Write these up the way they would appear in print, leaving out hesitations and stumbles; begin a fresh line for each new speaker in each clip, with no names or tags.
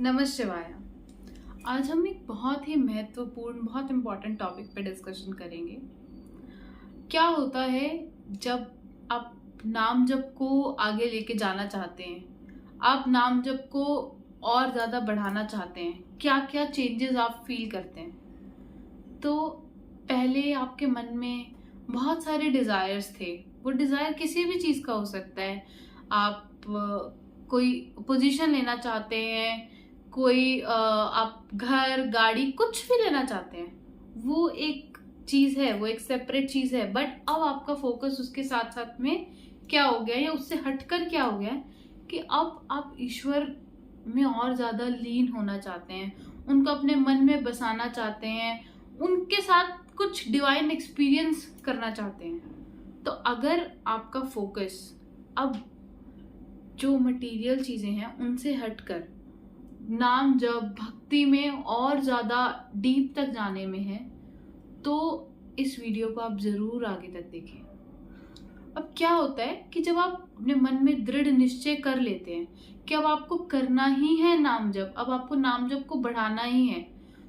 नमः शिवाय। आज हम एक बहुत ही महत्वपूर्ण, बहुत इम्पोर्टेंट टॉपिक पे डिस्कशन करेंगे। क्या होता है जब आप नाम जप को आगे लेके जाना चाहते हैं, आप नाम जप को और ज़्यादा बढ़ाना चाहते हैं, क्या क्या चेंजेस आप फील करते हैं? तो पहले आपके मन में बहुत सारे डिज़ायर्स थे। वो डिज़ायर किसी भी चीज़ का हो सकता है। आप कोई पोजीशन लेना चाहते हैं, कोई आप घर, गाड़ी कुछ भी लेना चाहते हैं। वो एक चीज़ है, वो एक सेपरेट चीज़ है। बट अब आपका फोकस उसके साथ-साथ में क्या हो गया है या उससे हटकर क्या हो गया है कि अब आप ईश्वर में और ज़्यादा लीन होना चाहते हैं, उनको अपने मन में बसाना चाहते हैं, उनके साथ कुछ डिवाइन एक्सपीरियंस करना चाहते हैं। तो अगर आपका फोकस अब जो मटेरियल चीज़ें हैं उनसे हटकर नाम जप भक्ति में और ज़्यादा डीप तक जाने में है, तो इस वीडियो को आप ज़रूर आगे तक देखें। अब क्या होता है कि जब आप अपने मन में दृढ़ निश्चय कर लेते हैं कि अब आपको करना ही है नाम जप, अब आपको नाम जप को बढ़ाना ही है,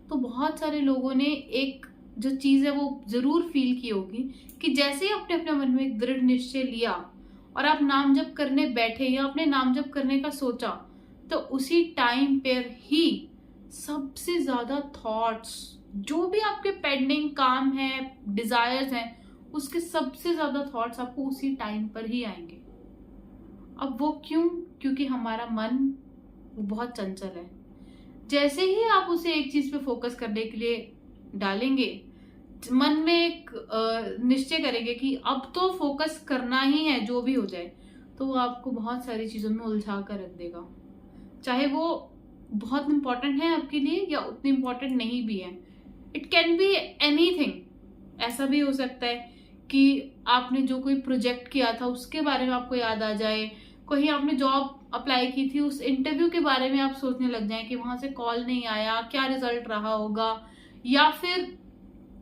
तो बहुत सारे लोगों ने एक जो चीज़ है वो ज़रूर फील की होगी कि जैसे ही अपने अपने मन में एक दृढ़ निश्चय लिया और आप नाम जप करने बैठे या अपने नाम जप करने का सोचा, तो उसी टाइम पर ही सबसे ज़्यादा थॉट्स, जो भी आपके पेंडिंग काम है, डिजायर्स हैं, उसके सबसे ज़्यादा थॉट्स आपको उसी टाइम पर ही आएंगे। अब वो क्यों? क्योंकि हमारा मन वो बहुत चंचल है। जैसे ही आप उसे एक चीज़ पे फोकस करने के लिए डालेंगे, मन में एक निश्चय करेंगे कि अब तो फोकस करना ही है जो भी हो जाए, तो वो आपको बहुत सारी चीज़ों में उलझा कर रख देगा। चाहे वो बहुत इंपॉर्टेंट है आपके लिए या उतनी इंपॉर्टेंट नहीं भी है। It can be anything. ऐसा भी हो सकता है कि आपने जो कोई प्रोजेक्ट किया था उसके बारे में आपको याद आ जाए, कहीं आपने जॉब अप्लाई की थी, उस इंटरव्यू के बारे में आप सोचने लग जाएं कि वहां से कॉल नहीं आया, क्या रिजल्ट रहा होगा, या फिर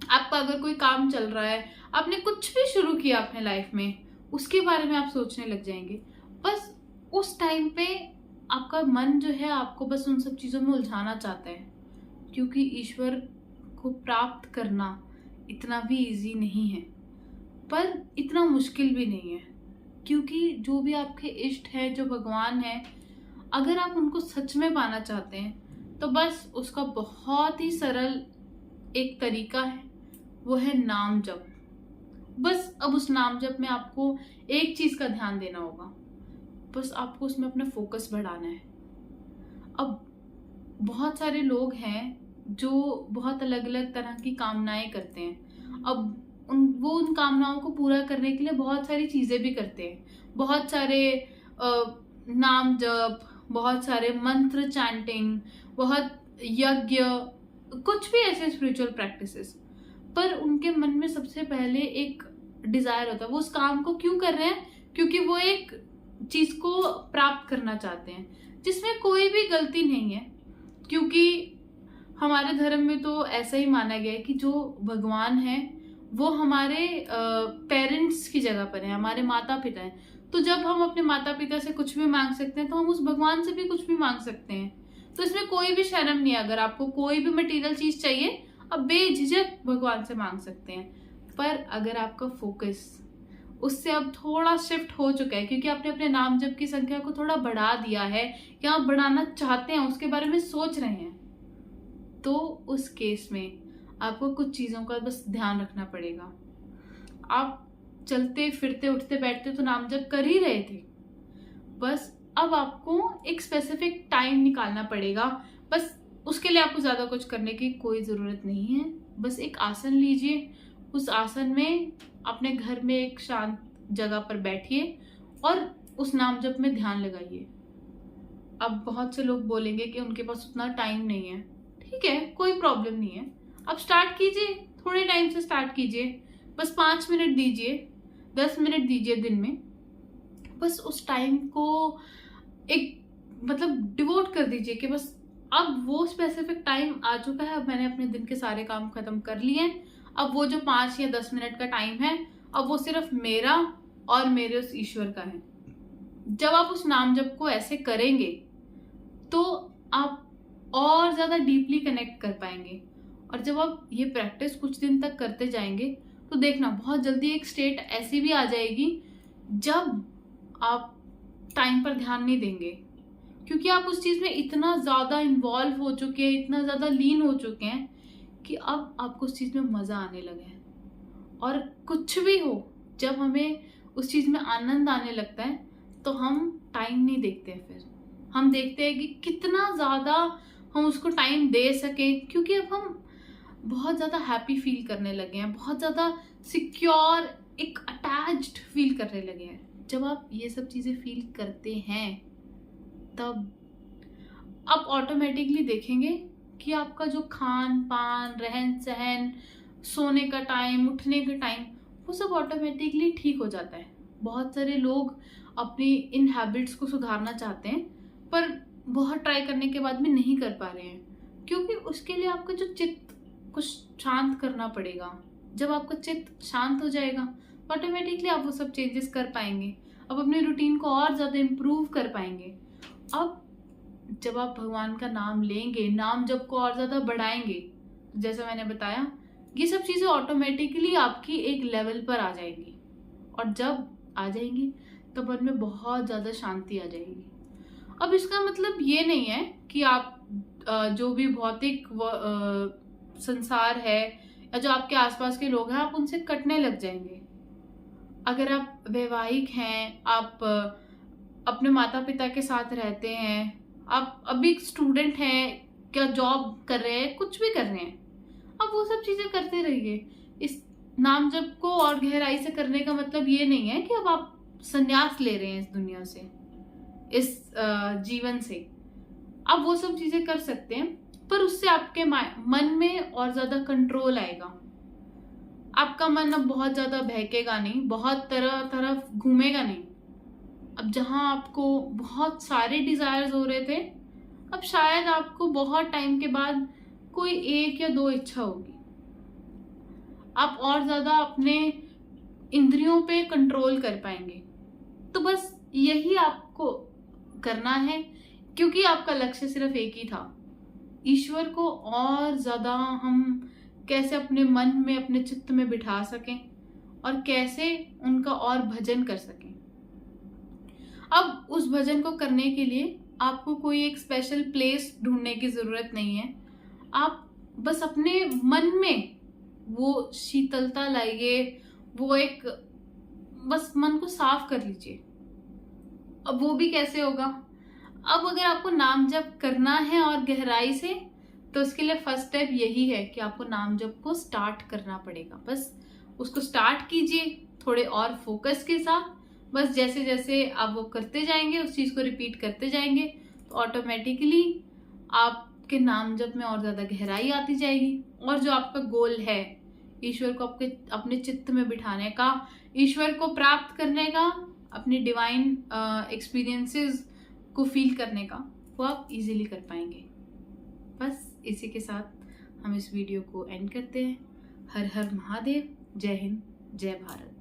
आपका अगर कोई काम चल रहा है, आपने कुछ भी शुरू किया अपने लाइफ में, उसके बारे में आप सोचने लग जाएंगे। बस उस टाइम पे आपका मन जो है आपको बस उन सब चीज़ों में उलझाना चाहता है, क्योंकि ईश्वर को प्राप्त करना इतना भी इजी नहीं है, पर इतना मुश्किल भी नहीं है। क्योंकि जो भी आपके इष्ट है, जो भगवान है, अगर आप उनको सच में पाना चाहते हैं तो बस उसका बहुत ही सरल एक तरीका है, वो है नाम जप। बस अब उस नाम जप में आपको एक चीज का ध्यान देना होगा, बस आपको उसमें अपना फोकस बढ़ाना है। अब बहुत सारे लोग हैं जो बहुत अलग अलग तरह की कामनाएं करते हैं। अब उन कामनाओं को पूरा करने के लिए बहुत सारी चीजें भी करते हैं, बहुत सारे नाम जप, बहुत सारे मंत्र चैंटिंग, बहुत यज्ञ, कुछ भी ऐसे स्पिरिचुअल प्रैक्टिसेस। पर उनके मन में सबसे पहले एक डिजायर होता है, वो उस काम को क्यों कर रहे हैं? क्योंकि वो एक चीज को प्राप्त करना चाहते हैं, जिसमें कोई भी गलती नहीं है। क्योंकि हमारे धर्म में तो ऐसा ही माना गया है कि जो भगवान है वो हमारे पेरेंट्स की जगह पर है, हमारे माता पिता हैं। तो जब हम अपने माता पिता से कुछ भी मांग सकते हैं, तो हम उस भगवान से भी कुछ भी मांग सकते हैं। तो इसमें कोई भी शर्म नहीं है। अगर आपको कोई भी मटेरियल चीज चाहिए, आप बेझिझक भगवान से मांग सकते हैं। पर अगर आपका फोकस उससे अब थोड़ा शिफ्ट हो चुका है, क्योंकि आपने अपने नाम जप की संख्या को थोड़ा बढ़ा दिया है या आप बढ़ाना चाहते हैं, उसके बारे में सोच रहे हैं, तो उस केस में आपको कुछ चीजों का बस ध्यान रखना पड़ेगा। आप चलते फिरते उठते बैठते तो नाम जप कर ही रहे थे, बस अब आपको एक स्पेसिफिक टाइम निकालना पड़ेगा। बस उसके लिए आपको ज्यादा कुछ करने की कोई जरूरत नहीं है। बस एक आसन लीजिए, उस आसन में अपने घर में एक शांत जगह पर बैठिए और उस नाम जप में ध्यान लगाइए। अब बहुत से लोग बोलेंगे कि उनके पास उतना टाइम नहीं है। ठीक है, कोई प्रॉब्लम नहीं है, अब स्टार्ट कीजिए, थोड़े टाइम से स्टार्ट कीजिए। बस 5 मिनट दीजिए, 10 मिनट दीजिए दिन में। बस उस टाइम को एक डिवोट कर दीजिए कि बस अब वो स्पेसिफिक टाइम आ चुका है, अब मैंने अपने दिन के सारे काम खत्म कर लिए हैं। अब वो जो 5 या 10 मिनट का टाइम है, अब वो सिर्फ मेरा और मेरे उस ईश्वर का है। जब आप उस नाम जप को ऐसे करेंगे तो आप और ज़्यादा डीपली कनेक्ट कर पाएंगे। और जब आप ये प्रैक्टिस कुछ दिन तक करते जाएंगे तो देखना बहुत जल्दी एक स्टेट ऐसी भी आ जाएगी जब आप टाइम पर ध्यान नहीं देंगे, क्योंकि आप उस चीज़ में इतना ज़्यादा इन्वॉल्व हो चुके हैं, इतना ज़्यादा लीन हो चुके हैं कि अब आपको उस चीज़ में मज़ा आने लगा है। और कुछ भी हो, जब हमें उस चीज़ में आनंद आने लगता है तो हम टाइम नहीं देखते हैं, फिर हम देखते हैं कि कितना ज़्यादा हम उसको टाइम दे सकें, क्योंकि अब हम बहुत ज़्यादा हैप्पी फील करने लगे हैं, बहुत ज़्यादा सिक्योर, एक अटैच्ड फील करने लगे हैं। जब आप ये सब चीज़ें फील करते हैं तब आप ऑटोमेटिकली देखेंगे कि आपका जो खान पान, रहन सहन, सोने का टाइम, उठने का टाइम, वो सब ऑटोमेटिकली ठीक हो जाता है। बहुत सारे लोग अपनी इन हैबिट्स को सुधारना चाहते हैं पर बहुत ट्राई करने के बाद भी नहीं कर पा रहे हैं, क्योंकि उसके लिए आपका जो चित्त को शांत करना पड़ेगा। जब आपका चित्त शांत हो जाएगा ऑटोमेटिकली आप वो सब चेंजेस कर पाएंगे, आप अपने रूटीन को और ज़्यादा इम्प्रूव कर पाएंगे। अब जब आप भगवान का नाम लेंगे, नाम जप को और ज़्यादा बढ़ाएंगे, जैसा मैंने बताया, ये सब चीज़ें ऑटोमेटिकली आपकी एक लेवल पर आ जाएंगी। और जब आ जाएंगी तो मन में बहुत ज़्यादा शांति आ जाएगी। अब इसका मतलब ये नहीं है कि आप जो भी भौतिक संसार है या जो आपके आसपास के लोग हैं आप उनसे कटने लग जाएंगे। अगर आप वैवाहिक हैं, आप अपने माता पिता के साथ रहते हैं, आप अभी स्टूडेंट हैं, क्या जॉब कर रहे हैं, कुछ भी कर रहे हैं, आप वो सब चीज़ें करते रहिए। इस नाम जप को और गहराई से करने का मतलब ये नहीं है कि अब आप संन्यास ले रहे हैं इस दुनिया से, इस जीवन से। आप वो सब चीज़ें कर सकते हैं पर उससे आपके मन में और ज़्यादा कंट्रोल आएगा। आपका मन अब बहुत ज़्यादा बहकेगा नहीं, बहुत तरफ घूमेगा नहीं। अब जहाँ आपको बहुत सारे डिजायर्स हो रहे थे, अब शायद आपको बहुत टाइम के बाद कोई एक या दो इच्छा होगी। आप और ज़्यादा अपने इंद्रियों पे कंट्रोल कर पाएंगे। तो बस यही आपको करना है, क्योंकि आपका लक्ष्य सिर्फ एक ही था, ईश्वर को और ज़्यादा हम कैसे अपने मन में, अपने चित्त में बिठा सकें और कैसे उनका और भजन कर सकें। अब उस भजन को करने के लिए आपको कोई एक स्पेशल प्लेस ढूंढने की ज़रूरत नहीं है। आप बस अपने मन में वो शीतलता लाइए, वो एक बस मन को साफ कर लीजिए। अब वो भी कैसे होगा? अब अगर आपको नाम जप करना है और गहराई से, तो उसके लिए फर्स्ट स्टेप यही है कि आपको नाम जप को स्टार्ट करना पड़ेगा। बस उसको स्टार्ट कीजिए थोड़े और फोकस के साथ। बस जैसे जैसे आप वो करते जाएंगे, उस चीज़ को रिपीट करते जाएंगे, तो ऑटोमेटिकली आपके नाम जप में और ज़्यादा गहराई आती जाएगी। और जो आपका गोल है, ईश्वर को आपके अपने चित्त में बिठाने का, ईश्वर को प्राप्त करने का, अपने डिवाइन एक्सपीरियंसेस को फील करने का, वो आप इजीली कर पाएंगे। बस इसी के साथ हम इस वीडियो को एंड करते हैं। हर हर महादेव। जय हिंद, जय भारत।